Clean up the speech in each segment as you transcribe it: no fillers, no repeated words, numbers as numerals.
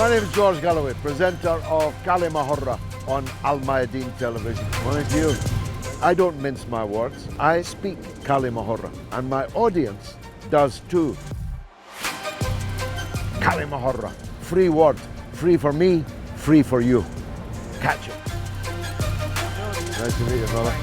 My name is George Galloway, presenter of كلمة on Mayadeen television. Morning to you. I don't mince my words. I speak كلمة and my audience does too. كلمة free word, free for me, free for you. Catch it. Nice to meet you, brother.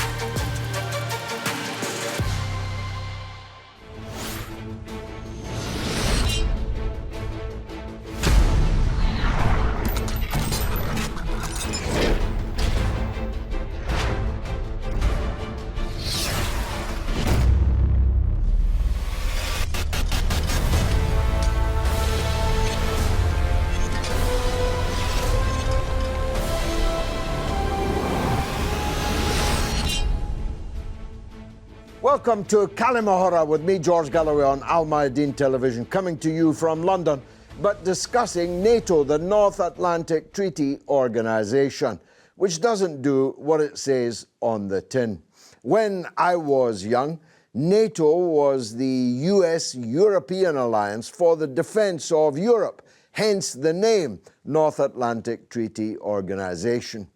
Welcome to كلمة with me, George Galloway, on Mayadeen television, coming to you from London, but discussing NATO, the North Atlantic Treaty Organization, which doesn't do what it says on the tin. When I was young, NATO was the US-European alliance for the defense of Europe, hence the name North Atlantic Treaty Organization.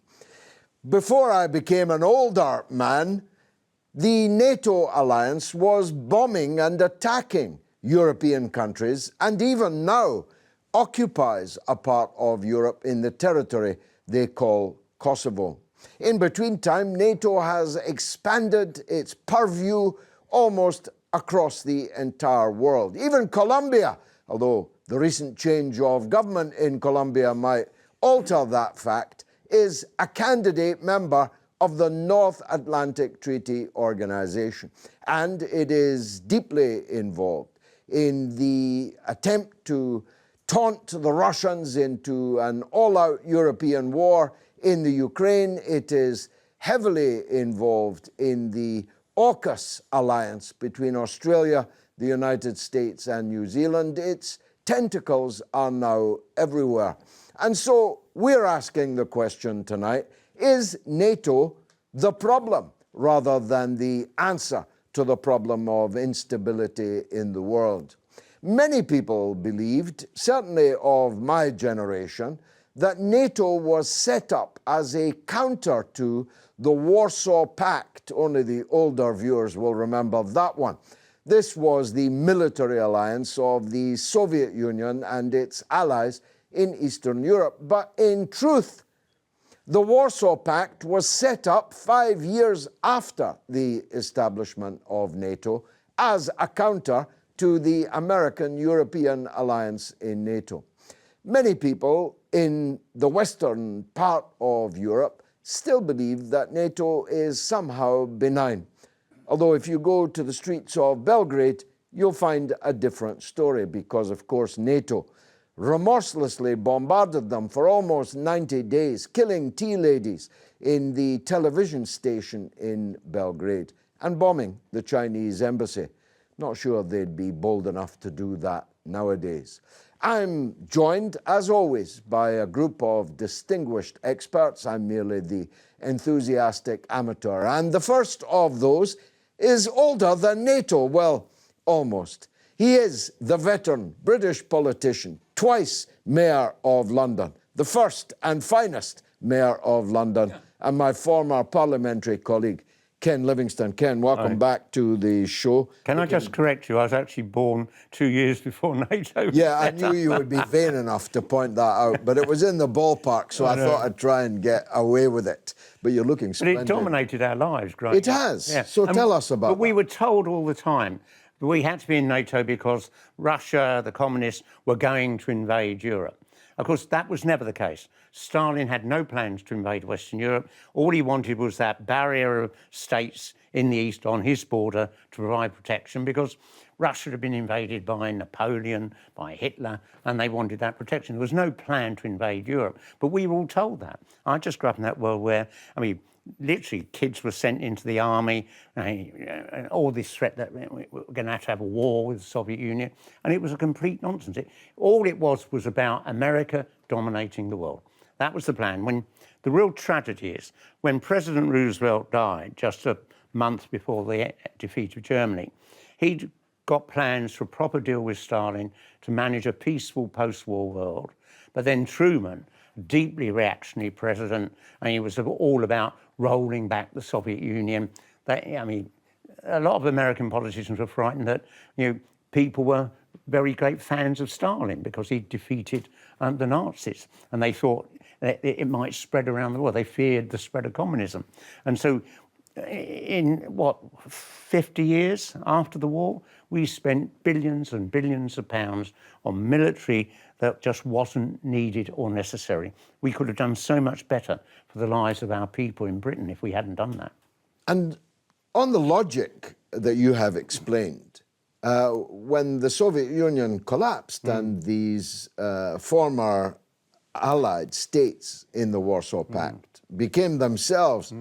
Before I became an older man, the NATO alliance was bombing and attacking European countries, and even now occupies a part of Europe in the territory they call Kosovo. In between time, NATO has expanded its purview almost across the entire world. Even Colombia, although the recent change of government in Colombia might alter that fact, is a candidate member of the North Atlantic Treaty Organization, and it is deeply involved in the attempt to taunt the Russians into an all-out European war in the Ukraine. It is heavily involved in the AUKUS alliance between Australia, the United States, and New Zealand. Its tentacles are now everywhere. And so we're asking the question tonight, is NATO the problem rather than the answer to the problem of instability in the world? Many people believed, certainly of my generation, that NATO was set up as a counter to the Warsaw Pact. Only the older viewers will remember that one. This was the military alliance of the Soviet Union and its allies in Eastern Europe. But in truth, the Warsaw Pact was set up 5 years after the establishment of NATO as a counter to the American-European alliance in NATO. Many people in the western part of Europe still believe that NATO is somehow benign. Although if you go to the streets of Belgrade, you'll find a different story because, of course, NATO remorselessly bombarded them for almost 90 days, killing tea ladies in the television station in Belgrade and bombing the Chinese embassy. Not sure they'd be bold enough to do that nowadays. I'm joined, as always, by a group of distinguished experts. I'm merely the enthusiastic amateur. And the first of those is older than NATO. Well, almost. He is the veteran British politician, twice Mayor of London, the first and finest Mayor of London, and my former parliamentary colleague, Ken Livingstone. Ken, welcome back to the show. Can I just correct you? I was actually born 2 years before NATO. Yeah, I knew you would be vain enough to point that out, but it was in the ballpark, so I thought I'd try and get away with it. But you're looking splendid. But it dominated our lives, growing It has. Yeah. So tell us about But we were told all the time that we had to be in NATO because Russia, the communists, were going to invade Europe. Of course, that was never the case. Stalin had no plans to invade Western Europe. All he wanted was that barrier of states in the east on his border to provide protection because Russia had been invaded by Napoleon, by Hitler, and they wanted that protection. There was no plan to invade Europe, but we were all told that. I just grew up in that world where, I mean, literally kids were sent into the army, and all this threat that we were going to have a war with the Soviet Union, and it was a complete nonsense. All it was about America dominating the world. That was the plan. When the real tragedy is, when President Roosevelt died just a month before the defeat of Germany, he'd got plans for a proper deal with Stalin to manage a peaceful post-war world. But then Truman, deeply reactionary president, and he was all about rolling back the Soviet Union. I mean, a lot of American politicians were frightened that, people were very great fans of Stalin because he defeated the Nazis, and they thought that it might spread around the world. They feared the spread of communism. And so in, 50 years after the war, we spent billions and billions of pounds on military that just wasn't needed or necessary. We could have done so much better for the lives of our people in Britain if we hadn't done that. And on the logic that you have explained, when the Soviet Union collapsed and these former Allied states in the Warsaw Pact became themselves,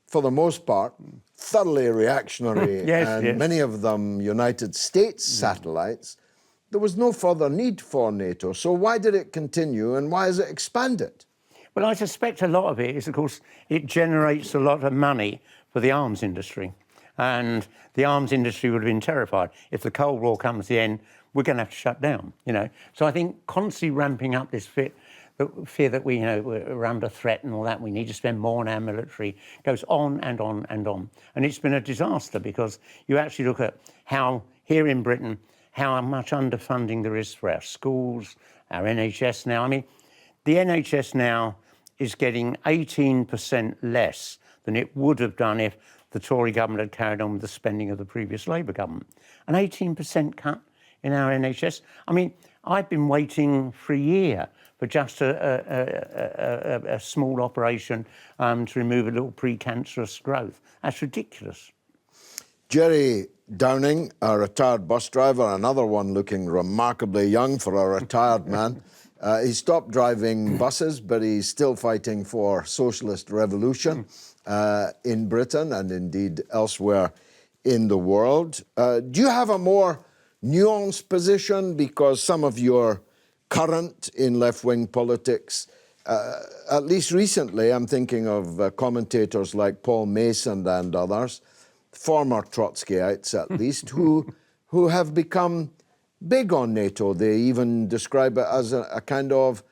for the most part, thoroughly reactionary, and many of them United States satellites, there was no further need for NATO. So why did it continue and why has it expanded? Well, I suspect a lot of it is, of course, it generates a lot of money for the arms industry. And the arms industry would have been terrified. If the Cold War comes to the end, we're going to have to shut down, So I think constantly ramping up this fear that we're under threat and all that, we need to spend more on our military, goes on and on and on. And it's been a disaster because you actually look at how, here in Britain, how much underfunding there is for our schools, our NHS now. I mean, the NHS now is getting 18% less than it would have done if the Tory government had carried on with the spending of the previous Labour government. An 18% cut in our NHS. I mean, I've been waiting for a year for just a small operation to remove a little precancerous growth. That's ridiculous. Jerry Downing, a retired bus driver, another one looking remarkably young for a retired man. He stopped driving buses, but he's still fighting for socialist revolution in Britain and indeed elsewhere in the world. Do you have a more nuanced position? Because some of your current in left-wing politics, at least recently, I'm thinking of commentators like Paul Mason and others, former Trotskyites at least, who have become big on NATO. They even describe it as a kind of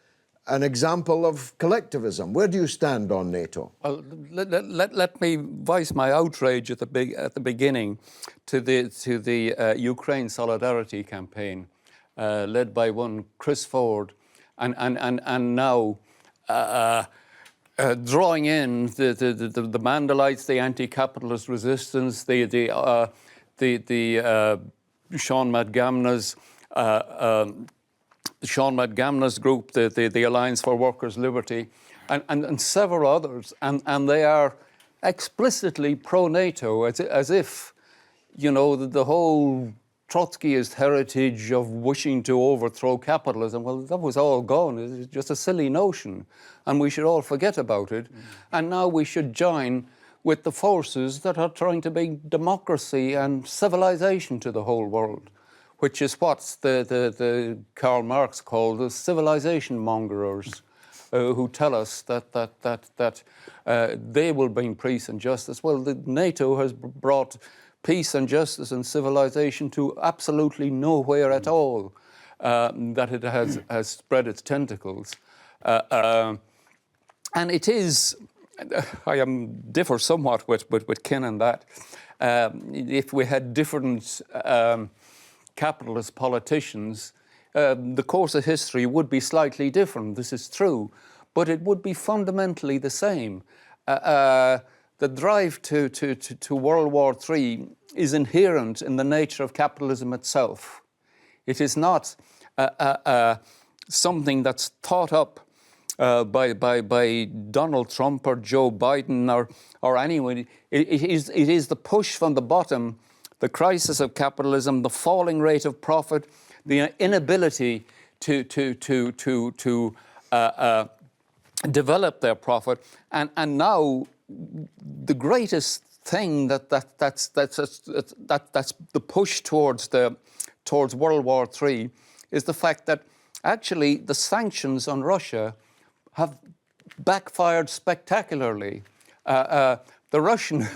an example of collectivism. Where do you stand on NATO? Well, let me voice my outrage at the beginning to the Ukraine solidarity campaign led by one Chris Ford, and now drawing in the Mandelites, the anti-capitalist resistance, the Sean McGamna's group, the Alliance for Workers' Liberty, and several others, and they are explicitly pro-NATO, as if, the whole Trotskyist heritage of wishing to overthrow capitalism, well, that was all gone. It's just a silly notion, and we should all forget about it. And now we should join with the forces that are trying to bring democracy and civilization to the whole world, which is what the Karl Marx called the civilization mongerers, who tell us that they will bring peace and justice. Well, NATO has brought peace and justice and civilization to absolutely nowhere at all, that it has spread its tentacles. And it is, I differ somewhat with Ken on that. If we had different capitalist politicians, the course of history would be slightly different. This is true, but it would be fundamentally the same. The drive to World War III is inherent in the nature of capitalism itself. It is not something that's thought up by Donald Trump or Joe Biden or anyone. It is the push from the bottom, the crisis of capitalism, the falling rate of profit, the inability to develop their profit, and now the greatest thing that's the push towards World War III is the fact that actually the sanctions on Russia have backfired spectacularly. The Russian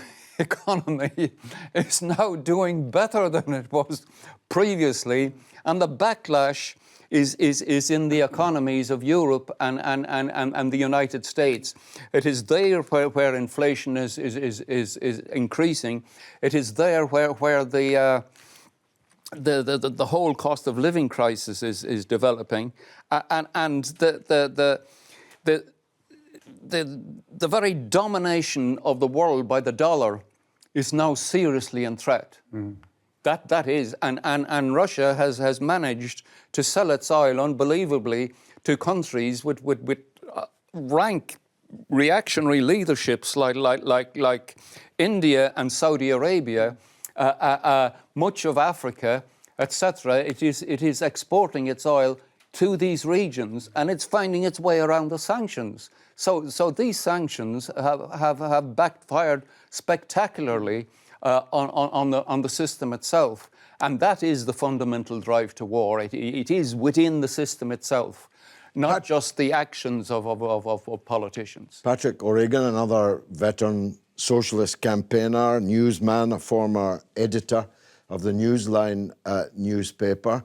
economy is now doing better than it was previously, and the backlash is in the economies of Europe and the United States. It is there where inflation is increasing. It is there where the whole cost of living crisis is developing, and the very domination of the world by the dollar is now seriously in threat. That is, and Russia has managed to sell its oil unbelievably to countries with rank reactionary leaderships like India and Saudi Arabia, much of Africa, etc. It is exporting its oil to these regions, and it's finding its way around the sanctions. So these sanctions have backfired spectacularly on the system itself, and that is the fundamental drive to war. It is within the system itself, not just the actions of politicians. Patrick O'Regan, another veteran socialist campaigner, newsman, a former editor of the Newsline newspaper.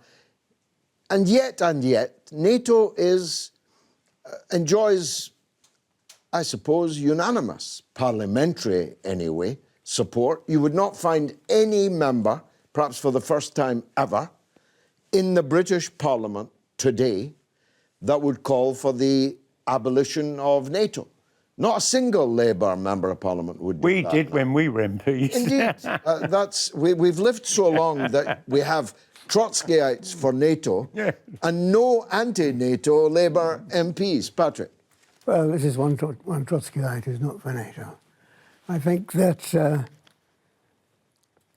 And yet, NATO enjoys, I suppose, unanimous, parliamentary anyway, support. You would not find any member, perhaps for the first time ever, in the British Parliament today that would call for the abolition of NATO. Not a single Labour member of Parliament would do that. We did when we were MPs. Indeed. We've lived so long that we have Trotskyites for NATO and no anti-NATO Labour MPs. Patrick? Well, this is one Trotskyite who's not for NATO. I think that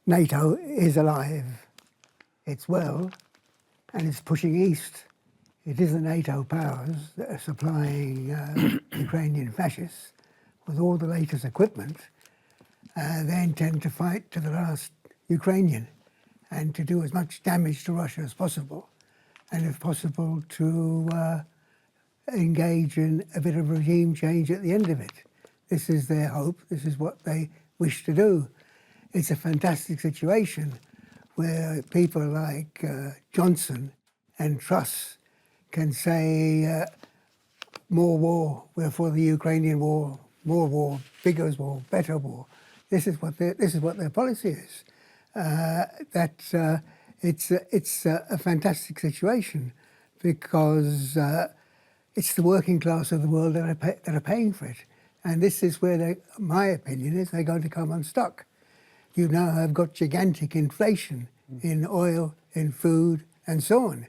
NATO is alive, it's well, and it's pushing east. It is the NATO powers that are supplying Ukrainian fascists with all the latest equipment. They intend to fight to the last Ukrainian and to do as much damage to Russia as possible, and if possible to engage in a bit of regime change at the end of it. This is their hope, this is what they wish to do. It's a fantastic situation where people like Johnson and Truss can say more war, we're for the Ukrainian war, more war, bigger war, better war. This is what their policy is. It's a fantastic situation because it's the working class of the world that are paying for it. And this is where, my opinion is, they're going to come unstuck. You now have got gigantic inflation in oil, in food, and so on.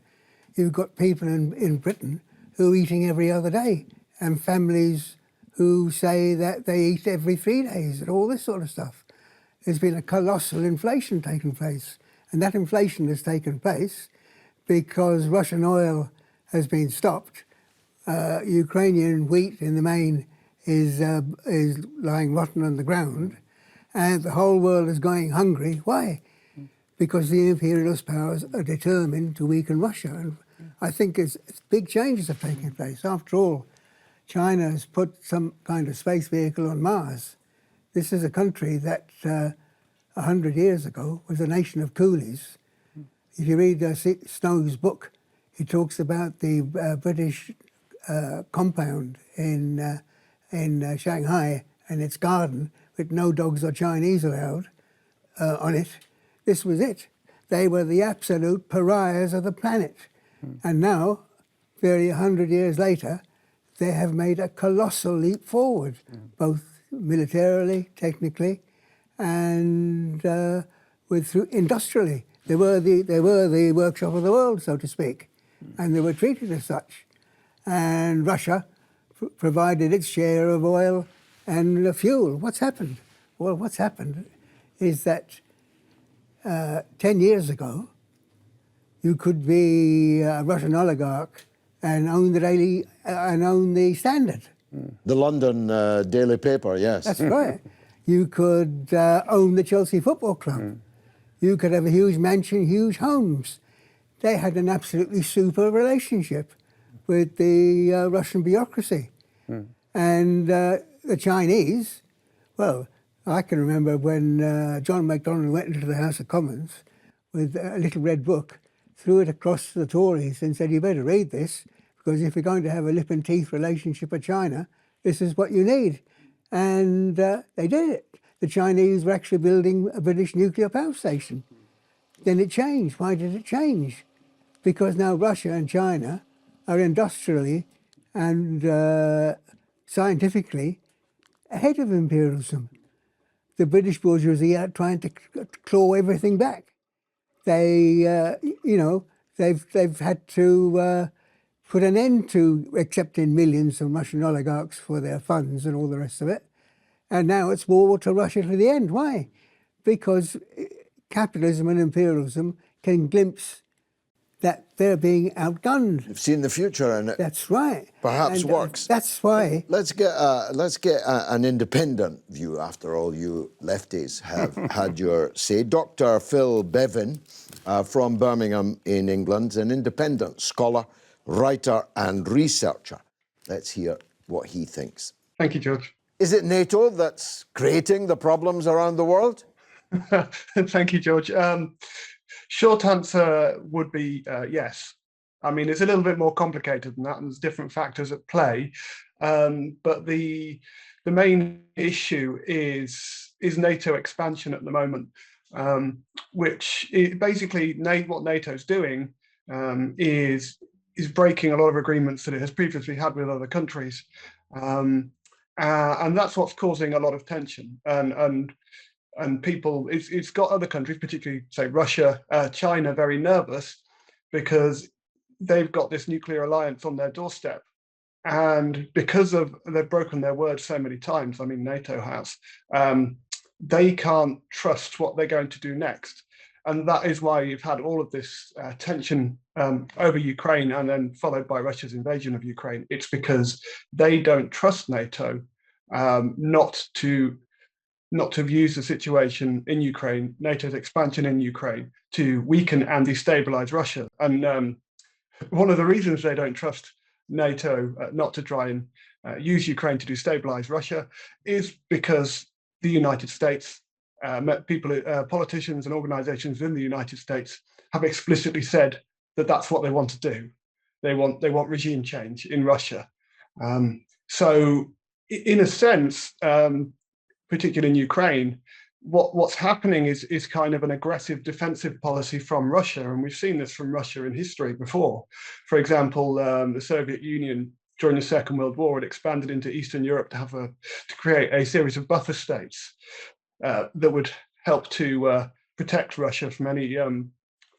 You've got people in Britain who are eating every other day, and families who say that they eat every 3 days, and all this sort of stuff. There's been a colossal inflation taking place, and that inflation has taken place because Russian oil has been stopped. Ukrainian wheat, in the main, is lying rotten on the ground, and the whole world is going hungry. Why? Because the imperialist powers are determined to weaken Russia. And I think it's big changes have taken place. After all, China has put some kind of space vehicle on Mars. This is a country that 100 years ago was a nation of coolies. If you read Snow's book, he talks about the British compound in Shanghai and its garden with no dogs or Chinese allowed on it. This was it. They were the absolute pariahs of the planet. And now, 100 years later, they have made a colossal leap forward, both militarily, technically, and industrially. They were the workshop of the world, so to speak, and they were treated as such. And Russia provided its share of oil and fuel. What's happened? Well, what's happened is that 10 years ago, you could be a Russian oligarch and own the Standard. The London daily paper, yes. That's right. You could own the Chelsea Football Club. You could have a huge mansion, huge homes. They had an absolutely super relationship with the Russian bureaucracy. And the Chinese, well, I can remember when John Macdonald went into the House of Commons with a little red book, threw it across the Tories and said, you better read this, because if you're going to have a lip and teeth relationship with China, this is what you need. And they did it. The Chinese were actually building a British nuclear power station. Then it changed. Why did it change? Because now Russia and China are industrially and scientifically ahead of imperialism. The British bourgeoisie are trying to claw everything back. They, they've had to put an end to accepting millions from Russian oligarchs for their funds and all the rest of it. And now it's war to Russia to the end. Why? Because capitalism and imperialism can glimpse that they're being outgunned. You've seen the future, and it That's right. perhaps works. That's why. Let's get an independent view. After all, you lefties have had your say. Dr. Phil Bevan from Birmingham in England, an independent scholar, writer and researcher. Let's hear what he thinks. Thank you, George. Is it NATO that's creating the problems around the world? Thank you, George. Short answer would be yes. I mean, it's a little bit more complicated than that, and there's different factors at play. But the main issue is NATO expansion at the moment, which basically what NATO's doing is breaking a lot of agreements that it has previously had with other countries, and that's what's causing a lot of tension. And people, it's got other countries, particularly say Russia, China, very nervous because they've got this nuclear alliance on their doorstep. And because they've broken their word so many times, I mean, NATO has, they can't trust what they're going to do next. And that is why you've had all of this tension over Ukraine and then followed by Russia's invasion of Ukraine. It's because they don't trust NATO not to use the situation in Ukraine, NATO's expansion in Ukraine, to weaken and destabilize Russia. And one of the reasons they don't trust NATO not to try and use Ukraine to destabilize Russia is because the United States, politicians and organizations in the United States have explicitly said that that's what they want to do. They want regime change in Russia. So in a sense, particularly in Ukraine, what's happening is kind of an aggressive defensive policy from Russia, and we've seen this from Russia in history before. For example, the Soviet Union during the Second World War had expanded into Eastern Europe to create a series of buffer states that would help to protect Russia from any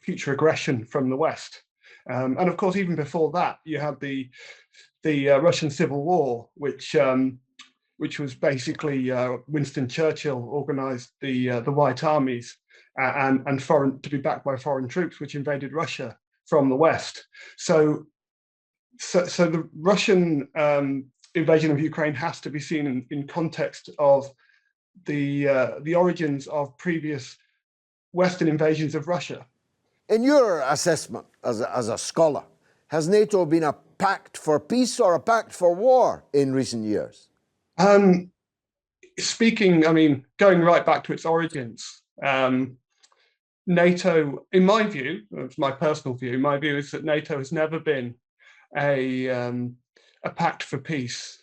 future aggression from the West. And of course, even before that, you had the Russian Civil War, which was basically Winston Churchill organised the White Armies and to be backed by foreign troops, which invaded Russia from the West. So the Russian invasion of Ukraine has to be seen in context of the origins of previous Western invasions of Russia. In your assessment as a scholar, has NATO been a pact for peace or a pact for war in recent years? Going right back to its origins, NATO, in my view, it's my personal view, my view is that NATO has never been a pact for peace,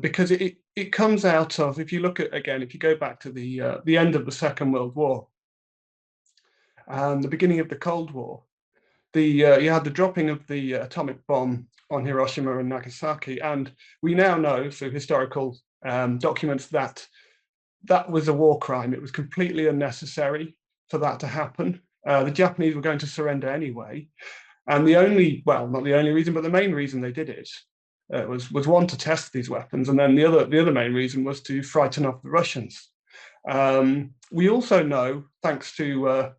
because it comes out of, if you go back to the end of the Second World War, the beginning of the Cold War, you had the dropping of the atomic bomb on Hiroshima and Nagasaki, and we now know through historical documents that was a war crime. It was completely unnecessary for that to happen. The Japanese were going to surrender anyway, and not the only reason, but the main reason they did it was one, to test these weapons, and then the other main reason was to frighten off the Russians. We also know, thanks to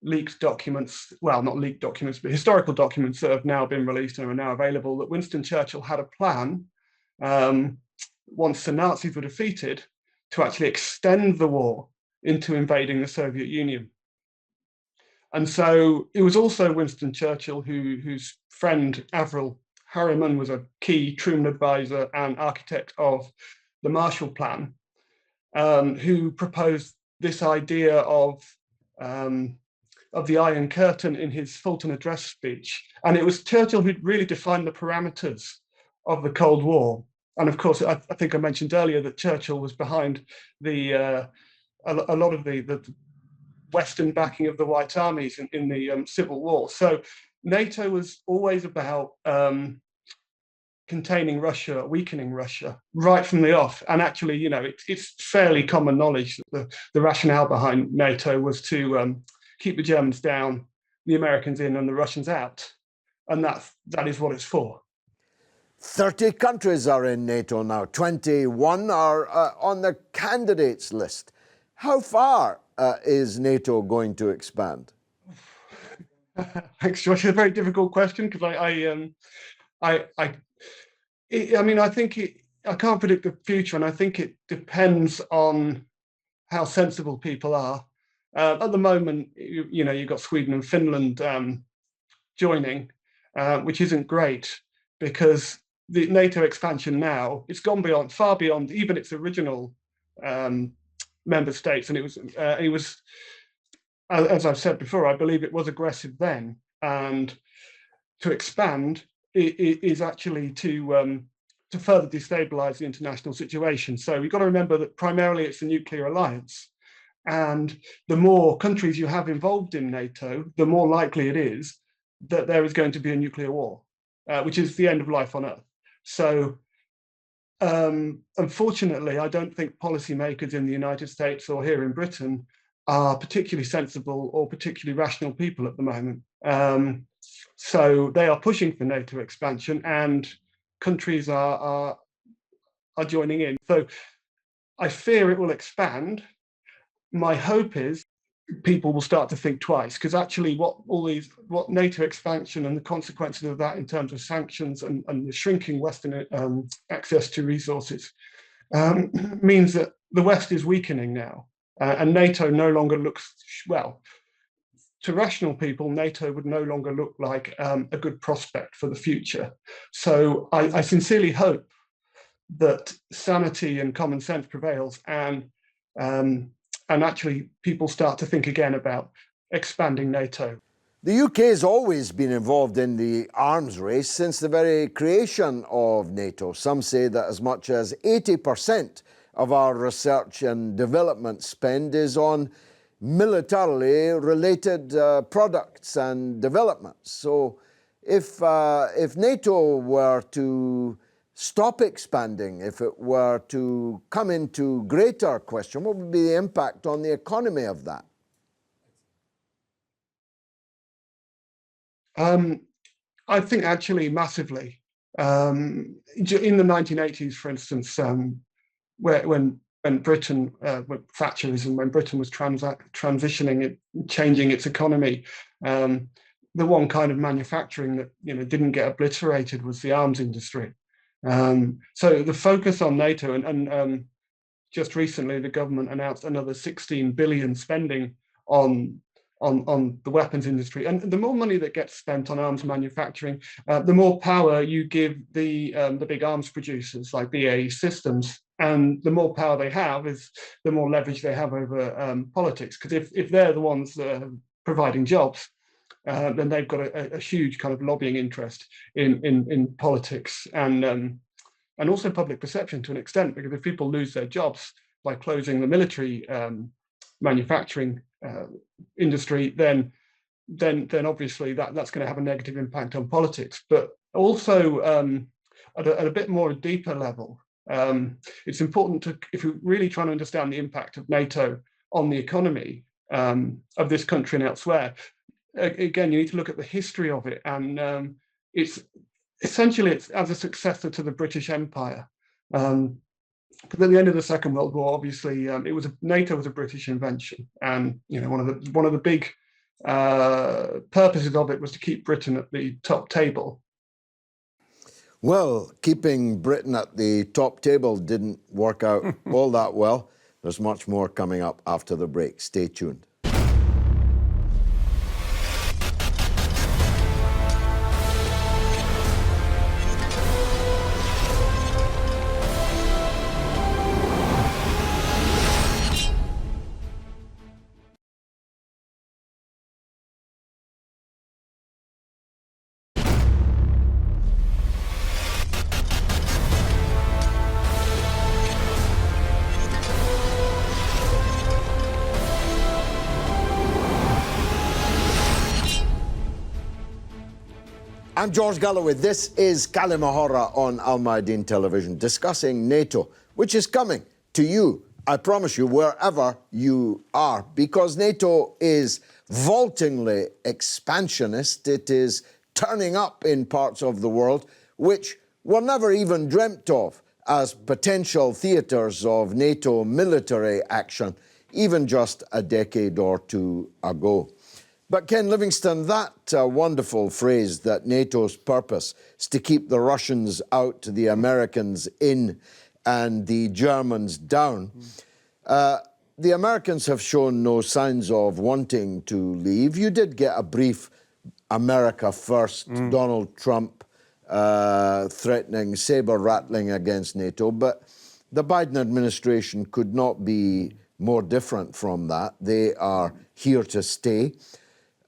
leaked documents, well, not leaked documents, but historical documents that have now been released and are now available, that Winston Churchill had a plan, once the Nazis were defeated, to actually extend the war into invading the Soviet Union. And so it was also Winston Churchill whose friend Avril Harriman was a key Truman advisor and architect of the Marshall Plan. who proposed this idea of the Iron Curtain in his Fulton Address speech. And it was Churchill who really defined the parameters of the Cold War. And of course, I think I mentioned earlier that Churchill was behind a lot of the Western backing of the White Armies in the Civil War. So NATO was always about containing Russia, weakening Russia right from the off. And actually, you know, it's fairly common knowledge that the rationale behind NATO was to keep the Germans down, the Americans in, and the Russians out. And that is what it's for. 30 countries are in NATO now. 21 are on the candidates list. How far is NATO going to expand? Thanks, Josh. It's a very difficult question because I mean, I think I can't predict the future, and I think it depends on how sensible people are. At the moment, you know, you've got Sweden and Finland joining, which isn't great because the NATO expansion now, it's gone far beyond even its original member states, and it was, as I've said before, I believe it was aggressive then, and to expand is actually to further destabilize the international situation. So we've got to remember that primarily it's a nuclear alliance, and the more countries you have involved in NATO, the more likely it is that there is going to be a nuclear war, which is the end of life on Earth. So unfortunately, I don't think policymakers in the United States or here in Britain are particularly sensible or particularly rational people at the moment. So they are pushing for NATO expansion, and countries are joining in. So I fear it will expand. My hope is people will start to think twice, because actually what NATO expansion and the consequences of that in terms of sanctions and the shrinking Western access to resources means that the West is weakening now, and NATO no longer looks, well, to rational people, NATO would no longer look like a good prospect for the future. So I sincerely hope that sanity and common sense prevails, and actually people start to think again about expanding NATO. The UK has always been involved in the arms race since the very creation of NATO. Some say that as much as 80% of our research and development spend is on militarily related products and developments. So if NATO were to stop expanding, if it were to come into greater question, what would be the impact on the economy of that? I think actually massively. In the 1980s, for instance, when Britain, with Thatcherism, when Britain was transitioning, changing its economy, the one kind of manufacturing that didn't get obliterated was the arms industry. So the focus on NATO, and just recently the government announced another 16 billion spending on the weapons industry. And the more money that gets spent on arms manufacturing, the more power you give the big arms producers like BAE Systems. And the more power they have is the more leverage they have over politics. Because if they're the ones that are providing jobs, then they've got a huge kind of lobbying interest in politics and also public perception to an extent. Because if people lose their jobs by closing the military manufacturing industry, then obviously that's going to have a negative impact on politics. But also at a bit more deeper level, it's important to, if you're really trying to understand the impact of NATO on the economy of this country and elsewhere, again, you need to look at the history of it. And it's essentially as a successor to the British Empire. Because at the end of the Second World War, obviously, NATO was a British invention, and one of the big purposes of it was to keep Britain at the top table. Well, keeping Britain at the top table didn't work out all that well. There's much more coming up after the break. Stay tuned. I'm George Galloway. This is كلمة on Mayadeen television, discussing NATO, which is coming to you, I promise you, wherever you are, because NATO is vaultingly expansionist. It is turning up in parts of the world which were never even dreamt of as potential theatres of NATO military action, even just a decade or two ago. But Ken Livingstone, that wonderful phrase that NATO's purpose is to keep the Russians out, the Americans in, and the Germans down. The Americans have shown no signs of wanting to leave. You did get a brief America first, Donald Trump threatening, saber rattling against NATO, but the Biden administration could not be more different from that. They are here to stay.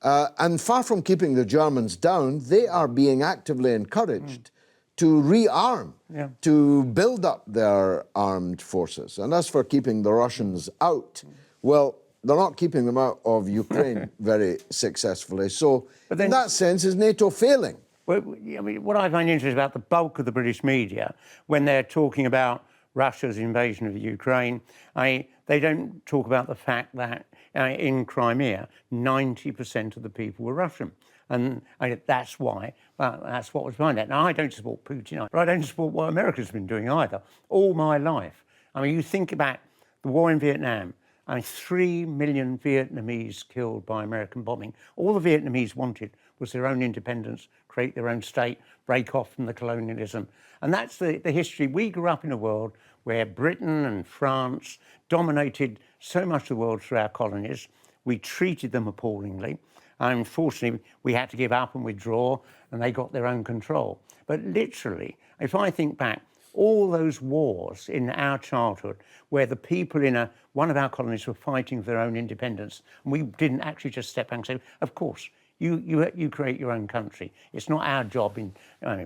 And far from keeping the Germans down, they are being actively encouraged to rearm, to build up their armed forces. And as for keeping the Russians out, well, they're not keeping them out of Ukraine very successfully. So in that sense, is NATO failing? Well, I mean, what I find interesting about the bulk of the British media, when they're talking about Russia's invasion of Ukraine, they don't talk about the fact that in Crimea, 90% of the people were Russian. And that's why, that's what was behind that. Now, I don't support Putin, but I don't support what America's been doing either, all my life. I mean, you think about the war in Vietnam, 3 million Vietnamese killed by American bombing. All the Vietnamese wanted was their own independence, create their own state, break off from the colonialism. And that's the history. We grew up in a world where Britain and France dominated so much of the world through our colonies. We treated them appallingly. And unfortunately, we had to give up and withdraw, and they got their own control. But literally, if I think back, all those wars in our childhood where the people in one of our colonies were fighting for their own independence, and we didn't actually just step back and say, of course, you create your own country. It's not our job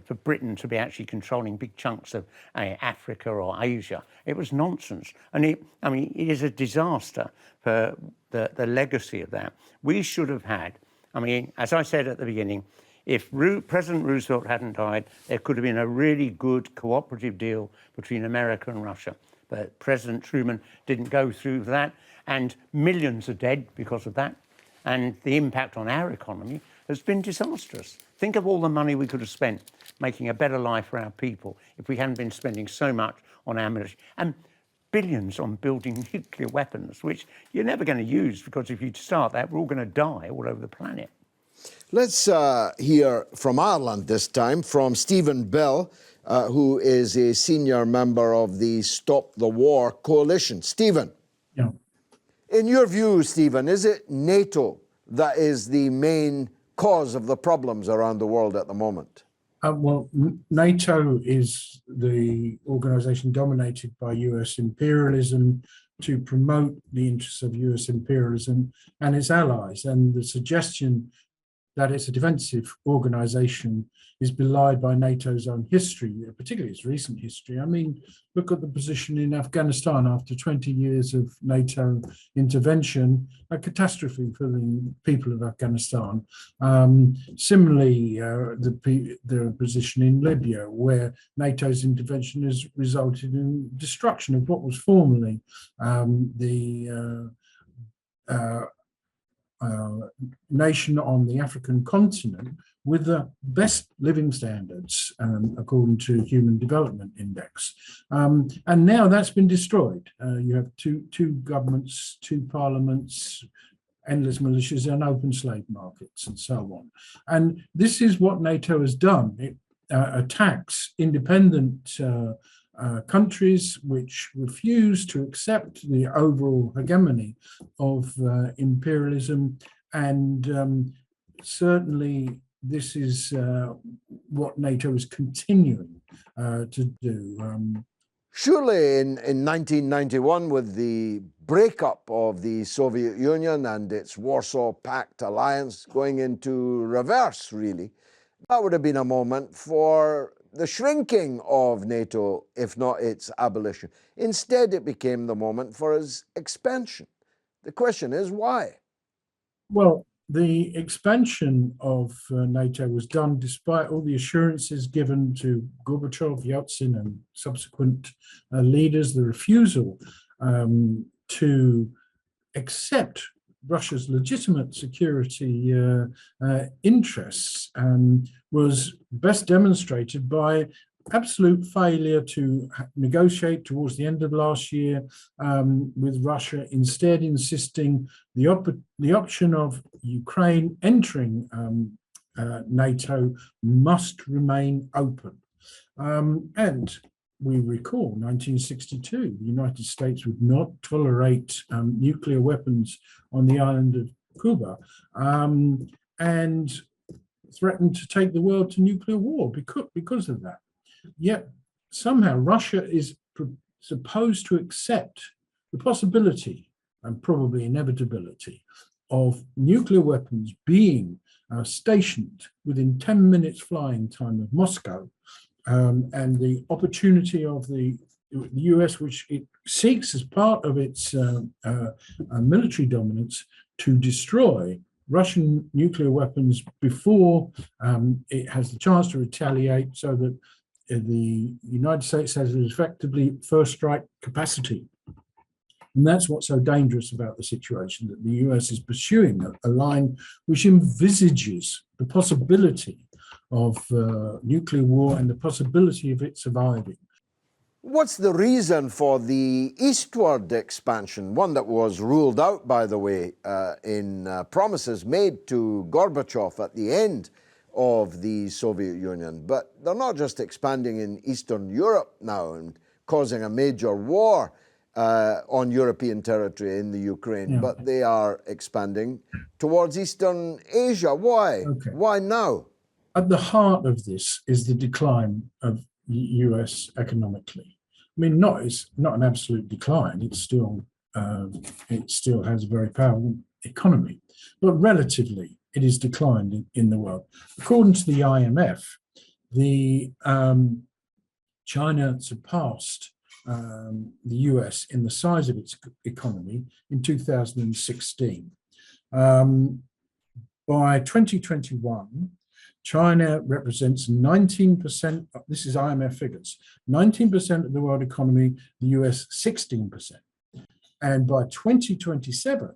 for Britain to be actually controlling big chunks of Africa or Asia. It was nonsense. And it is a disaster for the legacy of that. We should have had, as I said at the beginning, if President Roosevelt hadn't died, there could have been a really good cooperative deal between America and Russia. But President Truman didn't go through that, and millions are dead because of that. And the impact on our economy has been disastrous. Think of all the money we could have spent making a better life for our people if we hadn't been spending so much on our military. And billions on building nuclear weapons, which you're never going to use, because if you start that, we're all going to die all over the planet. Let's hear from Ireland this time, from Stephen Bell, who is a senior member of the Stop the War Coalition. Stephen. Yeah. In your view, Stephen, is it NATO that is the main cause of the problems around the world at the moment? Well, NATO is the organisation dominated by US imperialism to promote the interests of US imperialism and its allies. And the suggestion that it's a defensive organisation is belied by NATO's own history, particularly its recent history. I mean, look at the position in Afghanistan after 20 years of NATO intervention, a catastrophe for the people of Afghanistan. Similarly, the position in Libya, where NATO's intervention has resulted in destruction of what was formerly nation on the African continent with the best living standards, according to Human Development Index. And now that's been destroyed. You have two governments, two parliaments, endless militias and open slave markets and so on. And this is what NATO has done. It attacks independent countries which refuse to accept the overall hegemony of imperialism, and certainly this is what NATO is continuing to do. Surely in 1991, with the breakup of the Soviet Union and its Warsaw Pact alliance going into reverse, really, that would have been a moment for the shrinking of NATO, if not its abolition. Instead, it became the moment for its expansion. The question is, why? Well, the expansion of NATO was done despite all the assurances given to Gorbachev, Yeltsin, and subsequent leaders, the refusal to accept Russia's legitimate security interests was best demonstrated by absolute failure to negotiate towards the end of last year with Russia, instead insisting the option of Ukraine entering NATO must remain open. And we recall 1962, the United States would not tolerate nuclear weapons on the island of Cuba and threatened to take the world to nuclear war because of that. Yet somehow Russia is supposed to accept the possibility and probably inevitability of nuclear weapons being stationed within 10 minutes flying time of Moscow, and the opportunity of the US, which it seeks as part of its military dominance, to destroy Russian nuclear weapons before it has the chance to retaliate, so that the United States has effectively first strike capacity. And that's what's so dangerous about the situation, that the US is pursuing a line which envisages the possibility of nuclear war and the possibility of it surviving. What's the reason for the eastward expansion, one that was ruled out, by the way, in promises made to Gorbachev at the end of the Soviet Union? But they're not just expanding in Eastern Europe now and causing a major war on European territory in the Ukraine, but they are expanding towards Eastern Asia. Why? Okay. Why now? At the heart of this is the decline of the US economically. I mean, it's not an absolute decline. It still has a very powerful economy, but relatively it is declined in the world. According to the IMF, China surpassed the US in the size of its economy in 2016. By 2021, China represents 19%, this is IMF figures, 19% of the world economy, the US 16%. And by 2027,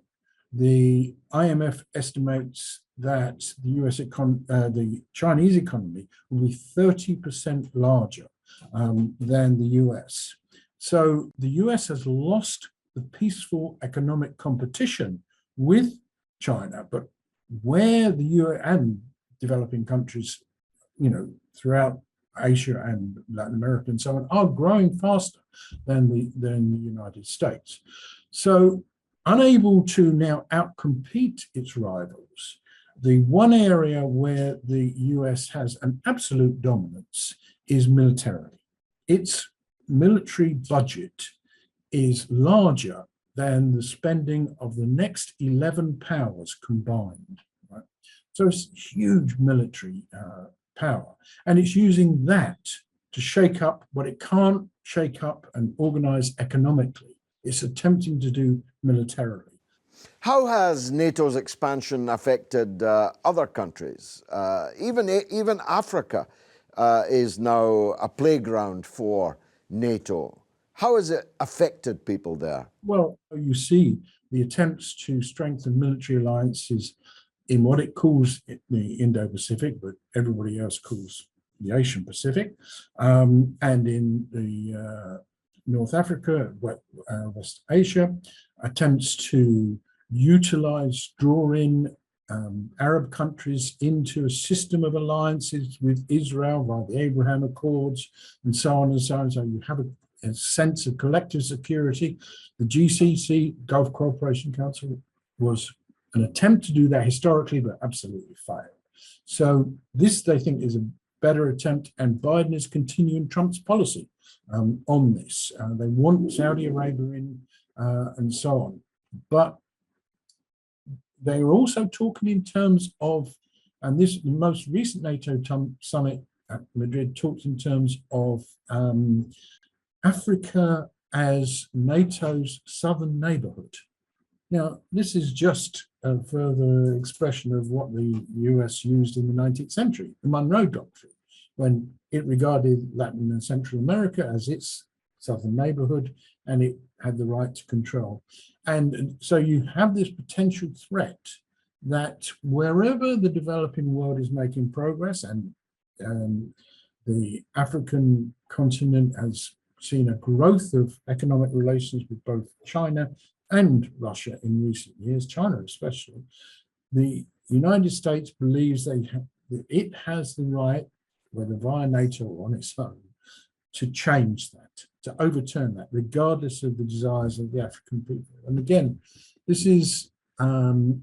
the IMF estimates that the Chinese economy will be 30% larger than the US. So the US has lost the peaceful economic competition with China, but where the US and developing countries, throughout Asia and Latin America and so on, are growing faster than the United States. So unable to now outcompete its rivals, the one area where the US has an absolute dominance is militarily. Its military budget is larger than the spending of the next 11 powers combined. Right? So it's huge military power, and it's using that to shake up what it can't shake up and organize economically. It's attempting to do militarily. How has NATO's expansion affected other countries? Even Africa is now a playground for NATO. How has it affected people there? Well, you see the attempts to strengthen military alliances in what it calls the Indo-Pacific, but everybody else calls the Asian Pacific, and in the North Africa, West Asia, attempts to draw in Arab countries into a system of alliances with Israel via the Abraham Accords and so on and so on. So you have a sense of collective security. The GCC, Gulf Cooperation Council, was an attempt to do that historically, but absolutely failed. So this, they think, is a better attempt, and Biden is continuing Trump's policy on this. They want Saudi Arabia in and so on. But they are also talking in terms of, and this, the most recent NATO summit at Madrid talked in terms of Africa as NATO's southern neighborhood. Now, this is just a further expression of what the US used in the 19th century, the Monroe Doctrine, when it regarded Latin and Central America as its southern neighborhood, and it had the right to control. And so you have this potential threat that wherever the developing world is making progress, and the African continent has seen a growth of economic relations with both China and Russia in recent years, China especially, the United States believes that it has the right, whether via NATO or on its own, to change that, to overturn that, regardless of the desires of the African people. And again, this is,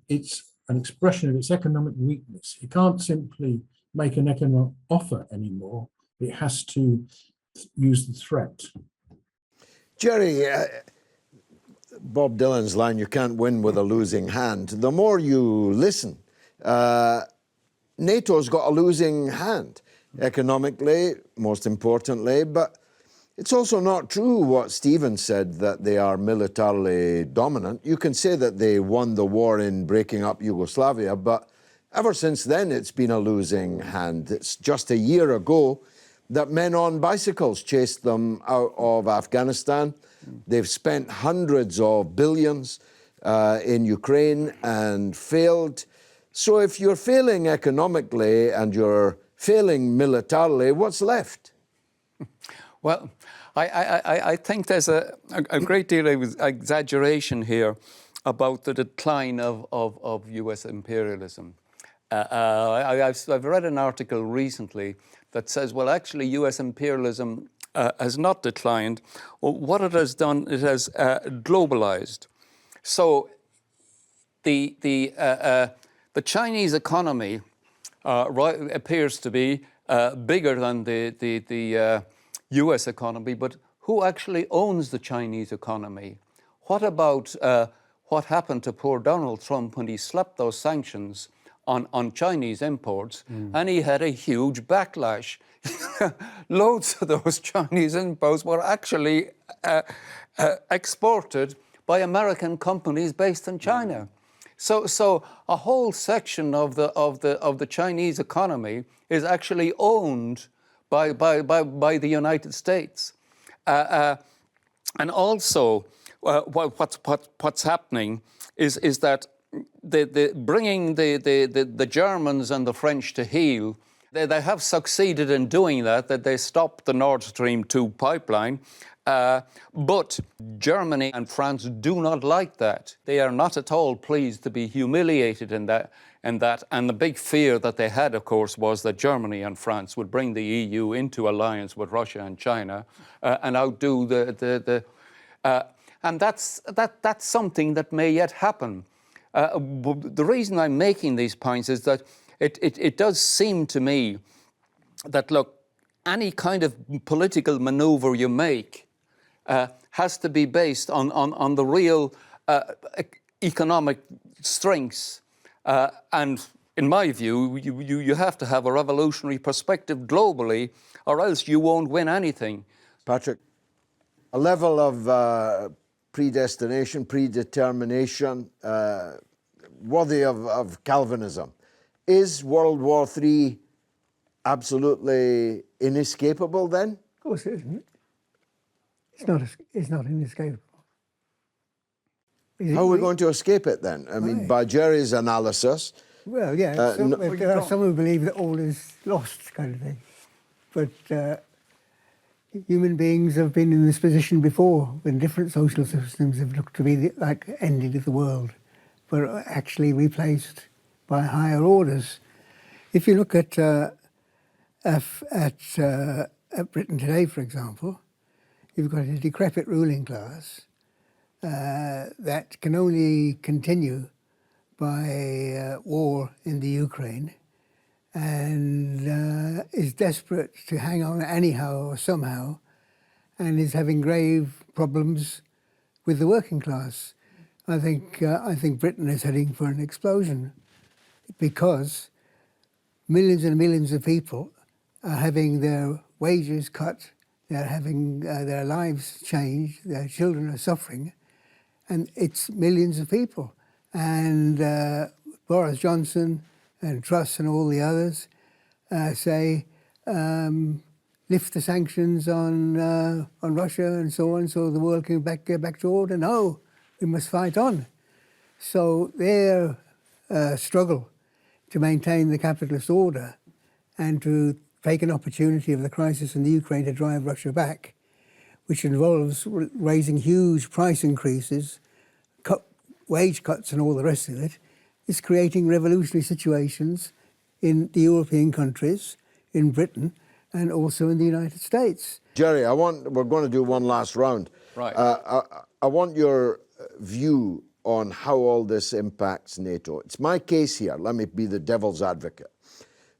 it's an expression of its economic weakness. It can't simply make an economic offer anymore. It has to use the threat. Jerry, Bob Dylan's line, you can't win with a losing hand. The more you listen, NATO's got a losing hand, economically, most importantly, but it's also not true what Stephen said, that they are militarily dominant. You can say that they won the war in breaking up Yugoslavia, but ever since then it's been a losing hand. It's just a year ago that men on bicycles chased them out of Afghanistan. They've spent hundreds of billions in Ukraine and failed. So if you're failing economically and you're failing militarily, what's left? Well, I think there's a great deal of exaggeration here about the decline of US imperialism. I've read an article recently that says, well, actually, US imperialism has not declined. Well, what it has done, it has globalized. So the Chinese economy appears to be bigger than the US economy, but who actually owns the Chinese economy? What about what happened to poor Donald Trump when he slapped those sanctions on Chinese imports, and he had a huge backlash? Loads of those Chinese imports were actually exported by American companies based in China. So a whole section of the Chinese economy is actually owned by the United States, and also what's happening is that bringing the Germans and the French to heel. They have succeeded in doing that they stopped the Nord Stream 2 pipeline, but Germany and France do not like that. They are not at all pleased to be humiliated in that. And the big fear that they had, of course, was that Germany and France would bring the EU into alliance with Russia and China and outdo and that's something that may yet happen. The reason I'm making these points is that it does seem to me that, look, any kind of political maneuver you make has to be based on the real economic strengths. And in my view, you have to have a revolutionary perspective globally, or else you won't win anything. Patrick, a level of predestination, predetermination, worthy of Calvinism. Is World War III absolutely inescapable then? Of course it isn't. It's not inescapable. How are we going to escape it then? I mean, by Jerry's analysis... Well, yeah, there are some who believe that all is lost, kind of thing. But human beings have been in this position before, when different social systems have looked to be like ended of the world, but are actually replaced by higher orders. If you look at Britain today, for example, you've got a decrepit ruling class that can only continue by war in the Ukraine, and is desperate to hang on anyhow or somehow, and is having grave problems with the working class. I think Britain is heading for an explosion, because millions and millions of people are having their wages cut, they're having their lives changed, their children are suffering, and it's millions of people. And Boris Johnson and Truss and all the others say, lift the sanctions on Russia and so on, so the world can get back to order. No, we must fight on. So their struggle to maintain the capitalist order and to take an opportunity of the crisis in the Ukraine to drive Russia back, which involves raising huge price increases, wage cuts and all the rest of it, is creating revolutionary situations in the European countries, in Britain, and also in the United States. Jerry, we're going to do one last round. Right. I want your view on how all this impacts NATO. It's my case here, let me be the devil's advocate,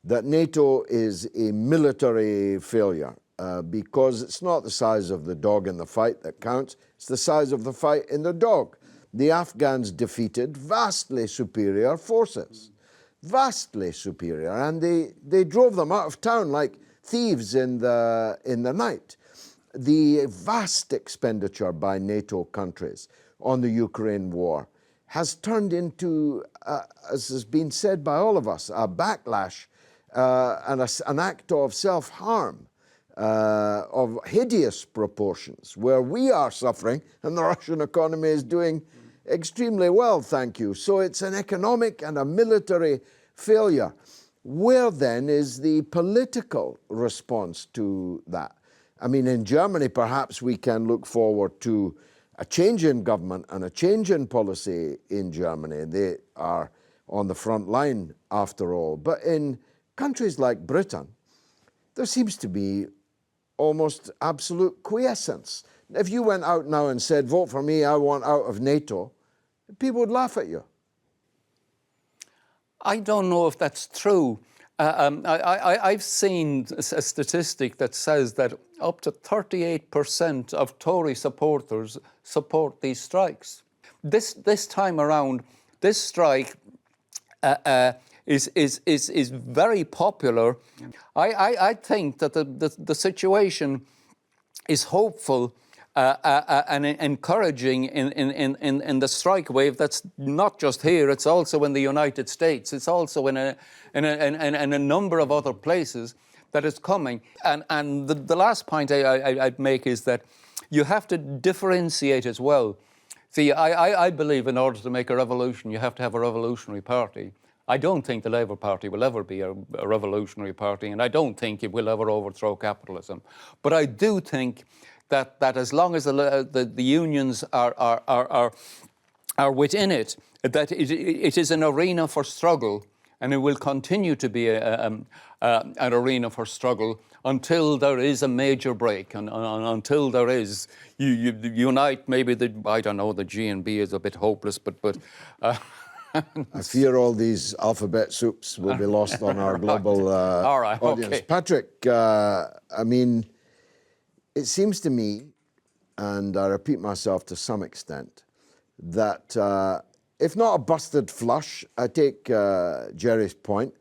that NATO is a military failure because it's not the size of the dog in the fight that counts, it's the size of the fight in the dog. The Afghans defeated vastly superior forces, vastly superior, and they drove them out of town like thieves in the night. The vast expenditure by NATO countries on the Ukraine war has turned into, as has been said by all of us, a backlash and an act of self-harm of hideous proportions, where we are suffering and the Russian economy is doing extremely well, thank you. So it's an economic and a military failure. Where then is the political response to that? I mean, in Germany, perhaps we can look forward to a change in government and a change in policy in Germany. They are on the front line, after all. But in countries like Britain, there seems to be almost absolute quiescence. If you went out now and said, vote for me, I want out of NATO, people would laugh at you. I don't know if that's true. I've seen a statistic that says that up to 38% of Tory supporters support these strikes. This time around, this strike is very popular. I think that the situation is hopeful and encouraging in the strike wave that's not just here, it's also in the United States, it's also in a number of other places that is coming. And the last point I'd make is that you have to differentiate as well. See, I believe in order to make a revolution, you have to have a revolutionary party. I don't think the Labour Party will ever be a revolutionary party, and I don't think it will ever overthrow capitalism. But I do think that as long as the unions are within it, that it is an arena for struggle, and it will continue to be an arena for struggle until there is a major break, and until there is you unite. Maybe I don't know, the G&B is a bit hopeless, but. I fear all these alphabet soups will be lost on our global all right, audience. okay. Patrick, I mean, it seems to me, and I repeat myself to some extent, that if not a busted flush, I take Jerry's point,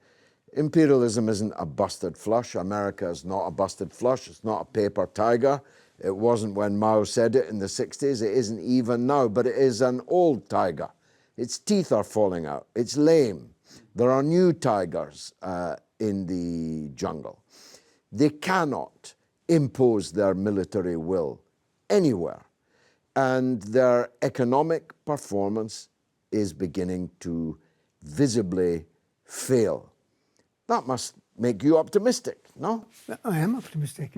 imperialism isn't a busted flush. America is not a busted flush. It's not a paper tiger. It wasn't when Mao said it in the 60s. It isn't even now, but it is an old tiger. Its teeth are falling out. It's lame. There are new tigers in the jungle. They cannot impose their military will anywhere. And their economic performance is beginning to visibly fail. That must make you optimistic, no? I am optimistic.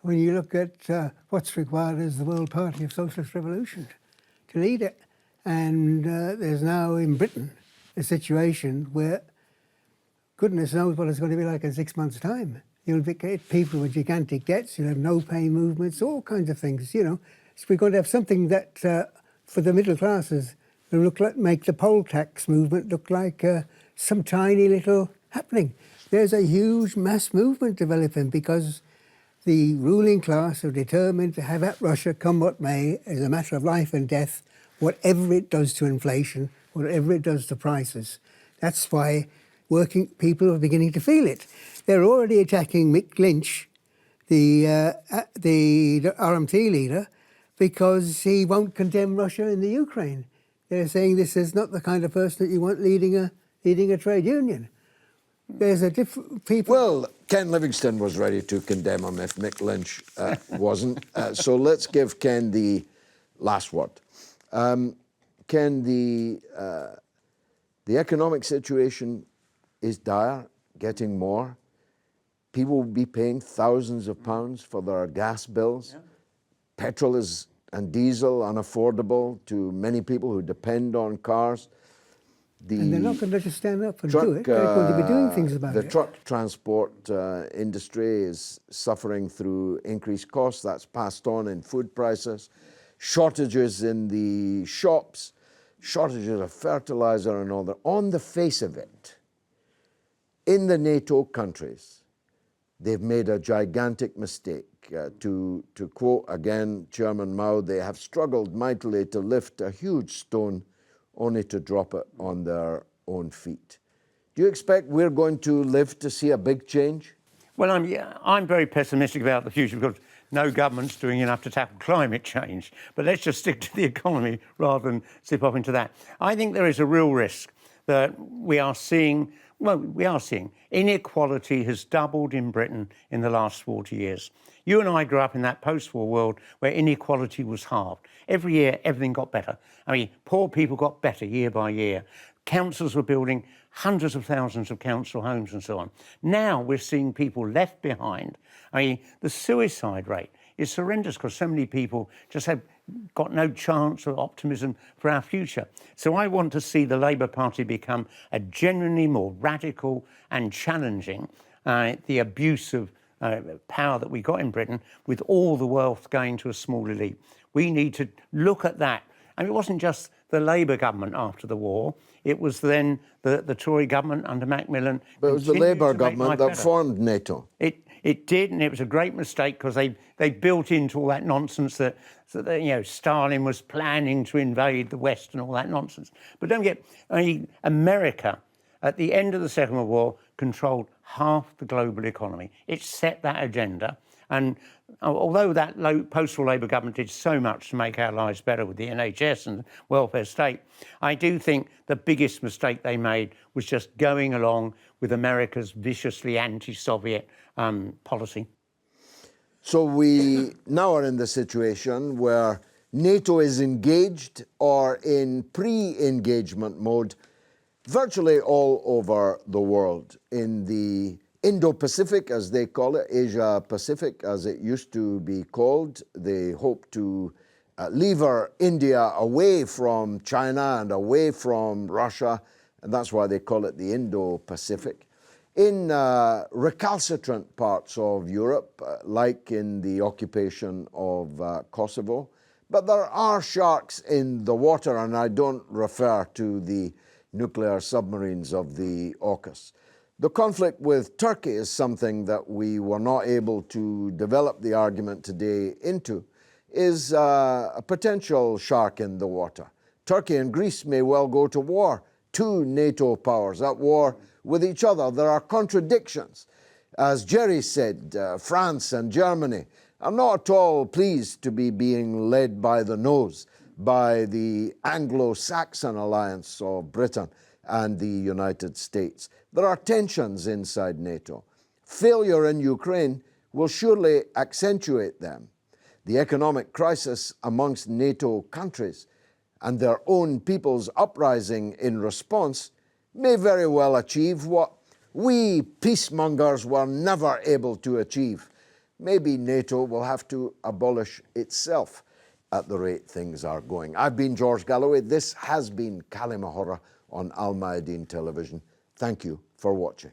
When you look at what's required as the World Party of Socialist Revolution to lead it. And there's now in Britain a situation where goodness knows what it's going to be like in 6 months' time. You'll get people with gigantic debts, you'll have no pay movements, all kinds of things, you know. So we're going to have something that, for the middle classes, will look like, make the poll tax movement look like some tiny little happening. There's a huge mass movement developing because the ruling class are determined to have at Russia, come what may, as a matter of life and death, whatever it does to inflation, whatever it does to prices. That's why working people are beginning to feel it. They're already attacking Mick Lynch, the RMT leader, because he won't condemn Russia in the Ukraine. They're saying this is not the kind of person that you want leading a trade union. There's a different people. Well, Ken Livingstone was ready to condemn him if Mick Lynch wasn't. So let's give Ken the last word. Ken, the economic situation is dire, getting more. People will be paying thousands of pounds for their gas bills. Yeah. Petrol and diesel unaffordable to many people who depend on cars. And they're not going to just stand up and do it. They're going to be doing things about it. The truck transport industry is suffering through increased costs. That's passed on in food prices. Shortages in the shops, shortages of fertilizer and all that. On the face of it, in the NATO countries, they've made a gigantic mistake. To quote again Chairman Mao, they have struggled mightily to lift a huge stone only to drop it on their own feet. Do you expect we're going to live to see a big change? Well, I'm very pessimistic about the future because no government's doing enough to tackle climate change. But let's just stick to the economy rather than zip off into that. I think there is a real risk that we are seeing inequality has doubled in Britain in the last 40 years. You and I grew up in that post-war world where inequality was halved. Every year, everything got better. I mean, poor people got better year by year. Councils were building hundreds of thousands of council homes and so on. Now we're seeing people left behind. I mean, the suicide rate is horrendous because so many people just have got no chance or optimism for our future. So I want to see the Labour Party become a genuinely more radical and challenging the abuse of power that we got in Britain with all the wealth going to a small elite. We need to look at that. I mean, it wasn't just the Labour government after the war, it was then the Tory government under Macmillan. But it was the Labour government that formed NATO. It did, and it was a great mistake because they built into all that nonsense that Stalin was planning to invade the West and all that nonsense. But don't forget, America, at the end of the Second World War, controlled half the global economy. It set that agenda. And although that post-war Labour government did so much to make our lives better with the NHS and welfare state, I do think the biggest mistake they made was just going along with America's viciously anti-Soviet policy. So we now are in the situation where NATO is engaged or in pre-engagement mode virtually all over the world. In the Indo-Pacific, as they call it, Asia-Pacific, as it used to be called, they hope to lever India away from China and away from Russia, and that's why they call it the Indo-Pacific. In recalcitrant parts of Europe, like in the occupation of Kosovo, but there are sharks in the water, and I don't refer to the nuclear submarines of the AUKUS. The conflict with Turkey is something that we were not able to develop the argument today into, is a potential shark in the water. Turkey and Greece may well go to war, two NATO powers at war with each other. There are contradictions. As Jerry said, France and Germany are not at all pleased to be being led by the nose by the Anglo-Saxon alliance of Britain and the United States. There are tensions inside NATO. Failure in Ukraine will surely accentuate them. The economic crisis amongst NATO countries and their own people's uprising in response may very well achieve what we peacemongers were never able to achieve. Maybe NATO will have to abolish itself at the rate things are going. I've been George Galloway. This has been Kalima on Al Mayadeen television. Thank you for watching.